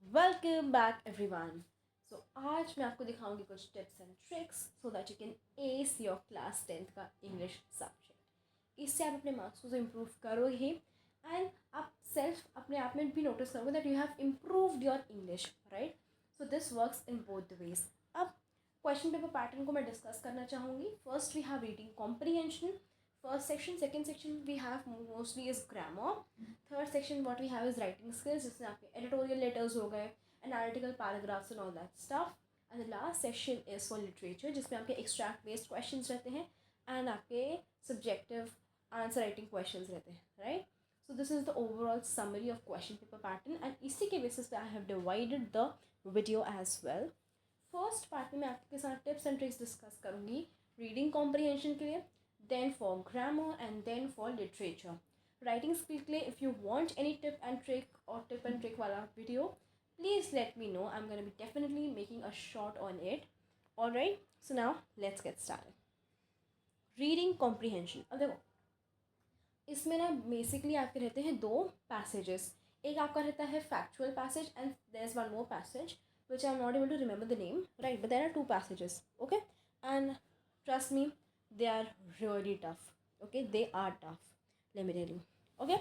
Welcome back everyone. सो आज मैं आपको दिखाऊंगी कुछ tips and tricks so that you can S your class 10th का इंग्लिश सब्जेक्ट। इससे आप अपने मार्क्स को इम्प्रूव करोगे ही एंड आप सेल्फ अपने आप में भी नोटिस करोगे that you have improved your English, right. So this works in both the ways. अब क्वेश्चन पेपर पैटर्न को मैं डिस्कस करना चाहूँगी। First we have reading comprehension. First section, second section we have mostly is grammar. Third section what we have is writing skills, जिसमें आपके editorial letters हो गए, analytical paragraphs and all that stuff. And the last section is for literature, जिसमें आपके extract based question रहते हैं and आपके subjective answer writing question रहते हैं, right. So this is the overall summary of question paper pattern and इसी के basis पे I have divided the video as well. First part में मैं आपके साथ टिप्स एंड ट्रिक्स डिस्कस करूँगी रीडिंग कॉम्प्रीहेंशन के लिए, then for grammar and then for literature. Writing skill के लिए if you want any tip and trick और टिप एंड ट्रिक वाला video, please let me know. I'm going to be definitely making a short on it. Alright, so now let's get started. Reading comprehension. अब देखो, इसमें ना basically आपके रहते हैं दो पैसेजेस। एक आपका रहता है factual passage and there is one more passage which I'm not able to remember the name, right? But there are two passages, okay? And trust me, they are really tough, okay? They are tough, let me tell you, okay?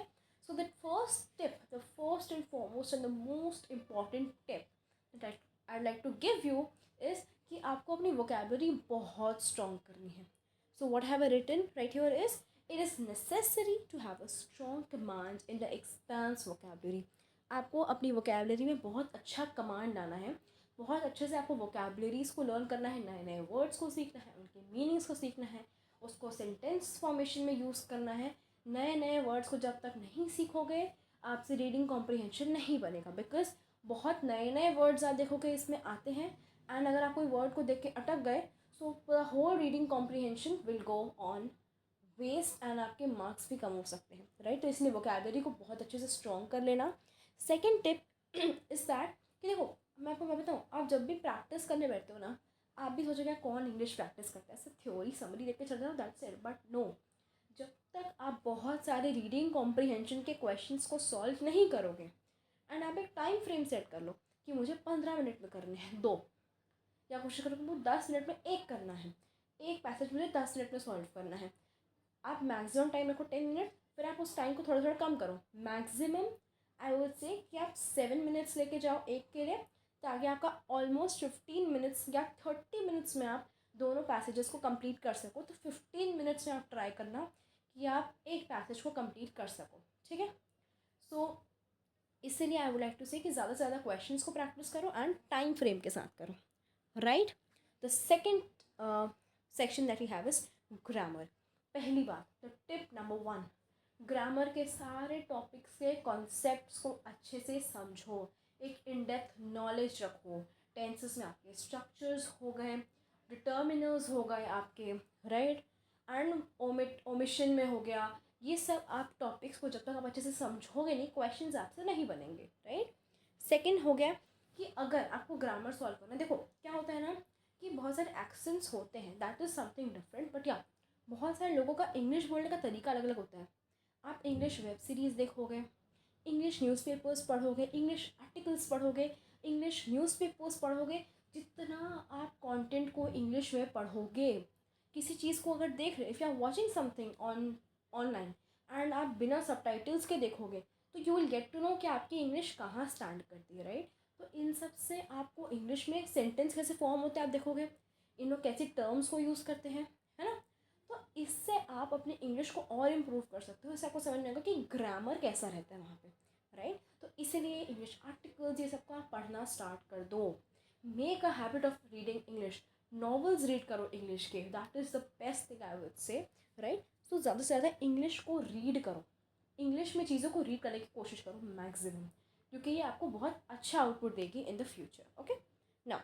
So the first tip, the first and foremost and the most important tip that I'd like to give you is कि आपको अपनी vocabulary बहुत strong करनी है. So what have I written right here is, it is necessary to have a strong command in the expanse vocabulary. आपको अपनी vocabulary में बहुत अच्छा कमांड लाना है, बहुत अच्छे से आपको वोकेबलरीज को लर्न करना है, नए नए वर्ड्स को सीखना है, उनके मीनिंग्स को सीखना है, उसको सेंटेंस फॉर्मेशन में यूज़ करना है। नए नए वर्ड्स को जब तक नहीं सीखोगे आपसे रीडिंग कॉम्प्रीहेंशन नहीं बनेगा, बिकॉज बहुत नए नए वर्ड्स आप देखोगे इसमें आते हैं एंड अगर आप कोई वर्ड को देख के अटक गए so the whole reading comprehension will go on waste and आपके मार्क्स भी कम हो सकते हैं, राइट। तो इसलिए वोकेबलरी को बहुत अच्छे से स्ट्रॉन्ग कर लेना। सेकेंड टिप इज़ दैट कि देखो, मैं बताऊँ, आप जब भी प्रैक्टिस करने बैठते हो ना, आप भी सोचोगे कौन इंग्लिश प्रैक्टिस करता है, सिर्फ थ्योरी समरी देख के चल रहे हो, दैट्स इट। बट नो, जब तक आप बहुत सारे रीडिंग कॉम्प्रीहेंशन के क्वेश्चंस को सॉल्व नहीं करोगे एंड आप एक टाइम फ्रेम सेट कर लो कि मुझे 15 मिनट में करने हैं दो, या कोशिश करो कि मुझे 10 मिनट में एक करना है, एक पैसेज मुझे 10 मिनट में सॉल्व करना है। आप मैक्सिमम टाइम रखो 10 मिनट, फिर आप उस टाइम को थोड़ा थोड़ा कम करो। मैक्सिमम आई वुड से कि आप 7 मिनट्स लेके जाओ एक के लिए, ताकि आपका ऑलमोस्ट 15 मिनट्स या 30 मिनट्स में आप दोनों पैसेजेस को कंप्लीट कर सको। तो 15 मिनट्स में आप ट्राई करना कि आप एक पैसेज को कंप्लीट कर सको, ठीक है। सो इसीलिए आई वुड लाइक टू से कि ज़्यादा से ज़्यादा क्वेश्चंस को प्रैक्टिस करो एंड टाइम फ्रेम के साथ करो, right. The second section that you have is grammar. पहली बात, तो टिप नंबर 1, ग्रामर के सारे टॉपिक्स के कॉन्सेप्ट्स को अच्छे से समझो, एक इन डेप्थ नॉलेज रखो। टेंसेस में आपके स्ट्रक्चर्स हो गए, डिटर्मिनर्स हो गए आपके, राइट, एंड ओमिशन में हो गया। ये सब आप टॉपिक्स को जब तक आप अच्छे से समझोगे नहीं, क्वेश्चंस आपसे नहीं बनेंगे, राइट। सेकंड हो गया कि अगर आपको ग्रामर सॉल्व करना है, देखो क्या होता है ना कि बहुत सारे एक्सेंट्स होते हैं, that is something different, but या बहुत सारे लोगों का इंग्लिश बोलने का तरीका अलग अलग होता है। आप इंग्लिश वेब सीरीज़ देखोगे, इंग्लिश न्यूज़पेपर्स पढ़ोगे, इंग्लिश आर्टिकल्स पढ़ोगे, इंग्लिश न्यूज़पेपर्स पढ़ोगे, जितना आप कंटेंट को इंग्लिश में पढ़ोगे, किसी चीज़ को अगर देख रहे, if you are watching something online and आप बिना सबटाइटल्स के देखोगे, तो you will get to know कि आपकी इंग्लिश कहाँ स्टैंड करती है, राइट। तो इन सब से आपको इंग्लिश में सेंटेंस कैसे फॉर्म होते हैं आप देखोगे, इन लोग कैसे टर्म्स को यूज़ करते हैं, है ना। तो इससे आप अपने इंग्लिश को और इम्प्रूव कर सकते हो, इससे आपको समझ में आएगा कि ग्रामर कैसा रहता है वहाँ पे, राइट। तो इसीलिए इंग्लिश आर्टिकल्स ये सब को आप पढ़ना स्टार्ट कर दो। Make a habit of reading English, novels read करो इंग्लिश के, that is the best thing I would say, right. तो ज़्यादा से ज़्यादा इंग्लिश को रीड करो, इंग्लिश में चीज़ों को रीड करने की कोशिश करो मैक्सिमम, क्योंकि ये आपको बहुत अच्छा आउटपुट देगी in the future, okay. Now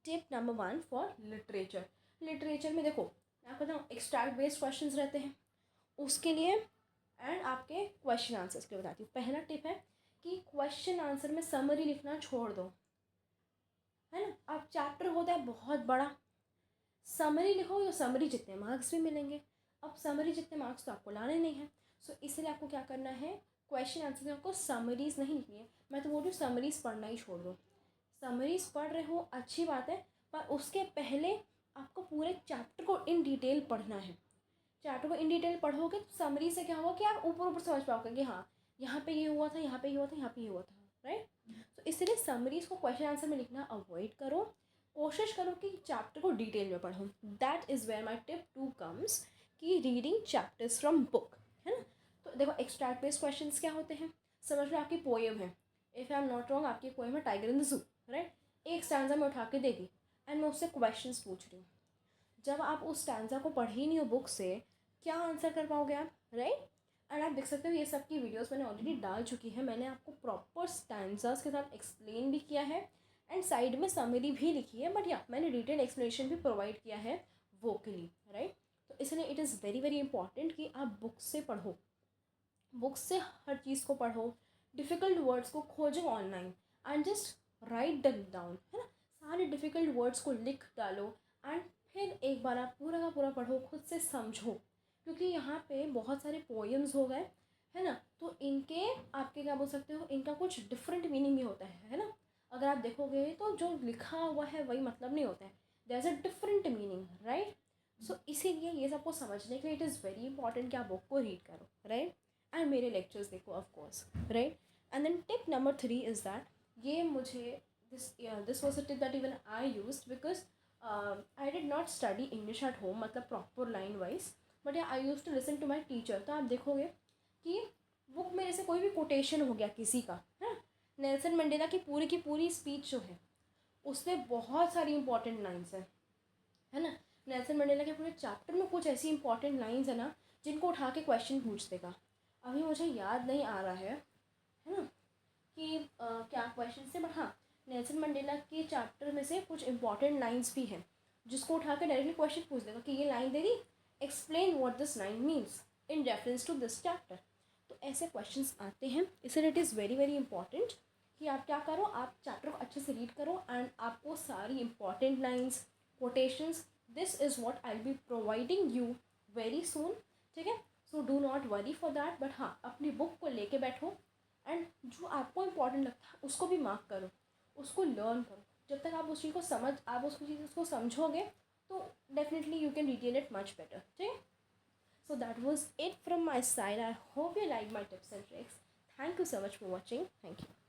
tip number 1 for literature. Literature में देखो, मैं आपको बताऊँ, एक्सट्रैक्ट बेस्ड क्वेश्चंस रहते हैं उसके लिए एंड आपके क्वेश्चन आंसर्स के लिए बताती हूँ। पहला टिप है कि क्वेश्चन आंसर में समरी लिखना छोड़ दो, है ना। अब चैप्टर होता है बहुत बड़ा, समरी लिखो, या समरी जितने मार्क्स भी मिलेंगे। अब समरी जितने मार्क्स तो आपको लाने नहीं हैं, सो इसलिए आपको क्या करना है, क्वेश्चन आंसर में आपको समरीज नहीं लिखनी है। मैं तो बोल रही हूँ समरीज पढ़ना ही छोड़ दो। समरीज पढ़ रहे हो अच्छी बात है, पर उसके पहले आपको पूरे चैप्टर को इन डिटेल पढ़ना है। चैप्टर को इन डिटेल पढ़ोगे तो समरी से क्या होगा कि आप ऊपर ऊपर समझ पाओगे कि हाँ यहाँ पे ये हुआ था, यहाँ पे ये हुआ था, यहाँ पे ये हुआ था, राइट। तो इसलिए समरीज को क्वेश्चन आंसर में लिखना अवॉइड करो। कोशिश करो कि चैप्टर को डिटेल में पढ़ो। That is where my tip 2 comes, कि रीडिंग चैप्टर्स फ्रॉम बुक, है ना। तो देखो एक्सट्रैक्ट बेस्ड क्वेश्चन क्या होते हैं। समझ लो आपकी पोएम है, if I am not wrong आपकी पोएम है tiger in the zoo, right. एक स्टैंजा में उठा के देगी एंड मैं उससे क्वेश्चंस पूछ रही हूँ। जब आप उस स्टैंजा को पढ़ ही नहीं हो बुक से, क्या आंसर कर पाओगे आप, राइट। एंड आप देख सकते हो ये सब की वीडियोस मैंने ऑलरेडी डाल चुकी है। मैंने आपको प्रॉपर स्टैंजास के साथ एक्सप्लेन भी किया है एंड साइड में समरी भी लिखी है, बट या मैंने डिटेल एक्सप्लेनेशन भी प्रोवाइड किया है वोकली, राइट। तो इसलिए it is very very important कि आप बुक से पढ़ो, बुक से हर चीज़ को पढ़ो, डिफ़िकल्ट वर्ड्स को खोजो online and just write them down, है ना। सारे डिफ़िकल्ट वर्ड्स को लिख डालो एंड फिर एक बार आप पूरा का पूरा पढ़ो, खुद से समझो। क्योंकि यहाँ पे बहुत सारे पोएम्स हो गए, है ना, तो इनके आपके क्या बोल सकते हो, इनका कुछ डिफरेंट मीनिंग भी होता है ना। अगर आप देखोगे तो जो लिखा हुआ है वही मतलब नहीं होता है, there is a different meaning, right. So इसीलिए ये सबको समझने के लिए इट इज़ वेरी इंपॉर्टेंट कि आप बुक को रीड करो, राइट। एंड मेरे लेक्चर्स देखो of course, right. And then tip number 3 is that, ये मुझे this was a tip that even I used because I did not study English at home, मतलब proper line wise, but yeah I use to listen to my teacher. तो आप देखोगे कि book में जैसे कोई भी कोटेशन हो गया किसी का, है, नेल्सन मंडेला की पूरी स्पीच जो है उसमें बहुत सारी इंपॉर्टेंट लाइन्स है ना। नेल्सन मंडेला के पूरे चैप्टर में कुछ ऐसी इंपॉर्टेंट लाइन्स है ना जिनको उठा के क्वेश्चन पूछ देगा। अभी मुझे याद नहीं आ रहा है ना कि क्या क्वेश्चन से, बट हाँ नेल्सन मंडेला के चैप्टर में से कुछ इंपॉर्टेंट लाइन्स भी हैं जिसको उठा के डायरेक्टली क्वेश्चन पूछ देगा कि ये लाइन दे दी, explain what this line means in reference to this chapter. तो ऐसे क्वेश्चंस आते हैं, इसलिए it is very very important कि आप क्या करो, आप चैप्टर को अच्छे से रीड करो एंड आपको सारी important lines, quotations, this is what I be providing you very soon, ठीक है। So do not worry for that, but हाँ अपनी बुक को लेके बैठो एंड जो आपको इम्पोर्टेंट लगता है उसको भी मार्क करो, उसको लर्न करो। जब तक आप उस चीज़ को आप उस चीज़ को समझोगे तो definitely you can detail it much better, ठीक है। So that was it from my side. I hope you like my tips and tricks. Thank you so much for watching. Thank you.